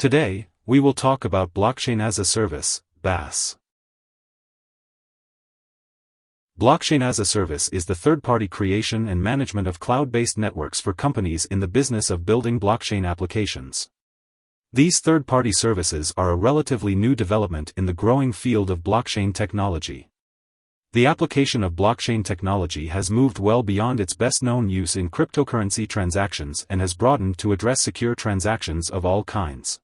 Today, we will talk about Blockchain as a Service, BaaS. Blockchain as a Service is the third-party creation and management of cloud-based networks for companies in the business of building blockchain applications. These third-party services are a relatively new development in the growing field of blockchain technology. The application of blockchain technology has moved well beyond its best-known use in cryptocurrency transactions and has broadened to address secure transactions of all kinds.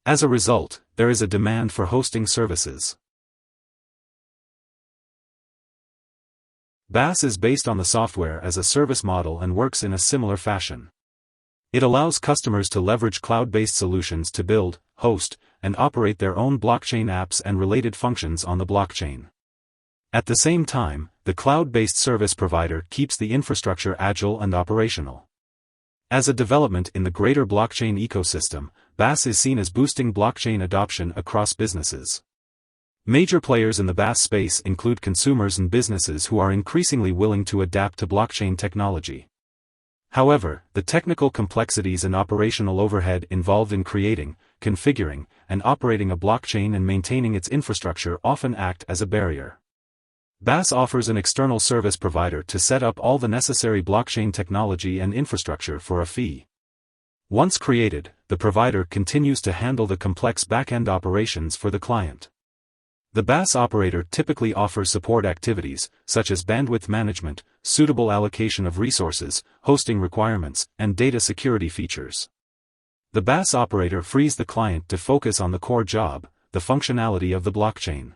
As a result, there is a demand for hosting services. BaaS is based on the software as a service model and works in a similar fashion. It allows customers to leverage cloud-based solutions to build, host, and operate their own blockchain apps and related functions on the blockchain. At the same time, the cloud-based service provider keeps the infrastructure agile and operational. As a development in the greater blockchain ecosystem, BaaS is seen as boosting blockchain adoption across businesses. Major players in the BaaS space include consumers and businesses who are increasingly willing to adapt to blockchain technology. However, the technical complexities and operational overhead involved in creating, configuring, and operating a blockchain and maintaining its infrastructure often act as a barrier. BaaS offers an external service provider to set up all the necessary blockchain technology and infrastructure for a fee. Once created, the provider continues to handle the complex back-end operations for the client. The BaaS operator typically offers support activities, such as bandwidth management, suitable allocation of resources, hosting requirements, and data security features. The BaaS operator frees the client to focus on the core job, the functionality of the blockchain.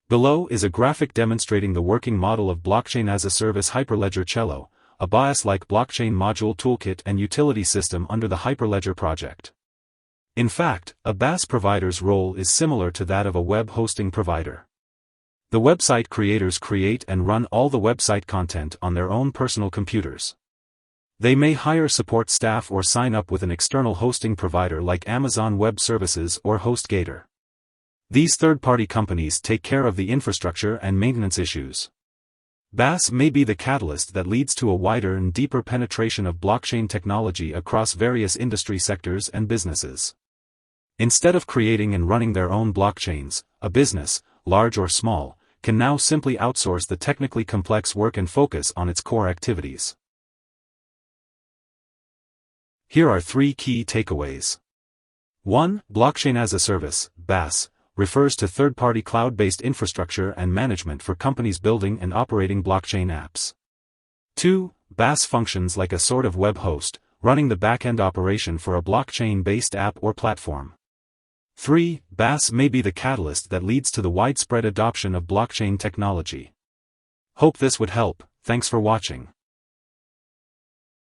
Below is a graphic demonstrating the working model of Blockchain as a Service Hyperledger Cello, a BaaS-like blockchain module toolkit and utility system under the Hyperledger project. In fact, a BaaS provider's role is similar to that of a web hosting provider. The website creators create and run all the website content on their own personal computers. They may hire support staff or sign up with an external hosting provider like Amazon Web Services or HostGator. These third-party companies take care of the infrastructure and maintenance issues. BaaS may be the catalyst that leads to a wider and deeper penetration of blockchain technology across various industry sectors and businesses. Instead of creating and running their own blockchains, a business, large or small, can now simply outsource the technically complex work and focus on its core activities. Here are 3 key takeaways. 1. Blockchain as a Service, BaaS, refers to third-party cloud-based infrastructure and management for companies building and operating blockchain apps. 2. BaaS functions like a sort of web host, running the back-end operation for a blockchain-based app or platform. 3. BaaS may be the catalyst that leads to the widespread adoption of blockchain technology. Hope this would help. Thanks for watching.